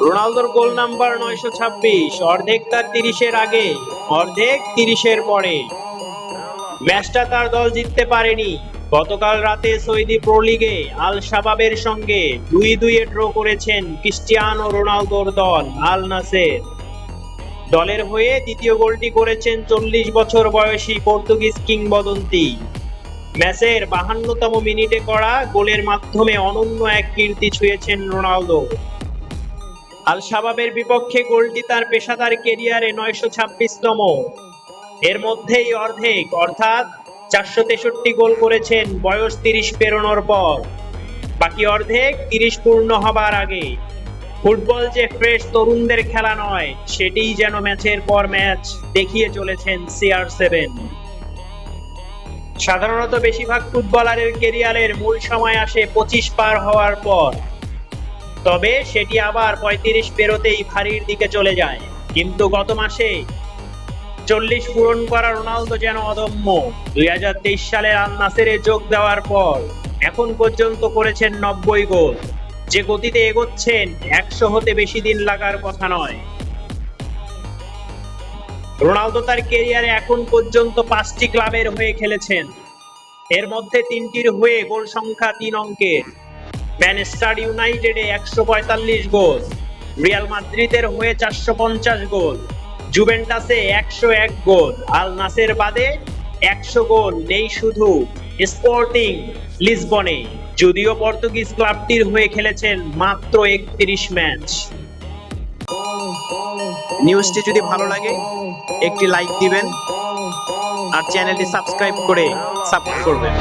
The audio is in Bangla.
রোনালদোর গোল নাম্বার 926, অর্ধেক তার 30-এর আগে, অর্ধেক 30-এর পরে। ম্যাচটা তার দল জিততে পারেনি। গতকাল রাতে সৌদি প্রো লিগে আল শাবাবের সঙ্গে 2-2 ড্র করেছেন ক্রিস্টিয়ানো রোনালদোর দল আল নাসের। দলের হয়ে দ্বিতীয় গোলটি করেছেন 40 বছর বয়সী পর্তুগিজ কিংবদন্তি। ম্যাচের 52তম মিনিটে করা গোলের মাধ্যমে অনন্য এক কীর্তি ছুঁয়েছেন রোনালদো। আল শাবাবের বিপক্ষে গোলটি তার পেশাদার ক্যারিয়ারে 926তম। এর মধ্যেই অর্ধেক, অর্থাৎ 463 গোল করেছেন বয়স 30 পেরোনোর পর। বাকি অর্ধেক 30 পূর্ণ হবার আগে। ফুটবল যে ফ্রেশ তরুণদের খেলা নয়, সেটিই যেন ম্যাচের পর ম্যাচ দেখিয়ে চলেছেন CR7। সাধারণত বেশিরভাগ ফুটবলারের ক্যারিয়ারের মূল সময় আসে 25 পার হওয়ার পর, তবে সেটি আবার 35 পেরোতেই ভারীর দিকে চলে যায়। কিন্তু গত মাসে 40 পূরণ করা রোনালদো যেন অদম্য। 2023 সালে আল নাসেরে যোগ দেওয়ার পর এখন পর্যন্ত করেছেন 90 গোল। যে গতিতে এগোচ্ছেন, 100 হতে বেশি দিন লাগার কথা নয়। রোনালদো তার ক্যারিয়ারে এখন পর্যন্ত 5টি ক্লাবের হয়ে খেলেছেন। এর মধ্যে 3টির হয়ে গোল সংখ্যা 3 অঙ্কের। ম্যানচেস্টার ইউনাইটেডে 145 গোল, রিয়াল মাদ্রিদের হয়ে 450 গোল, জুভেন্টাসে 101 গোল, আল নাসের বাদে 100 গোল নেই শুধু স্পোর্টিং লিসবনে। যদিও পর্তুগিজ ক্লাবটির হয়ে খেলেছেন মাত্র 31 ম্যাচ। নিউজটি যদি ভালো লাগে একটি লাইক দিবেন আর চ্যানেলটি সাবস্ক্রাইব করে সাপোর্ট করবেন।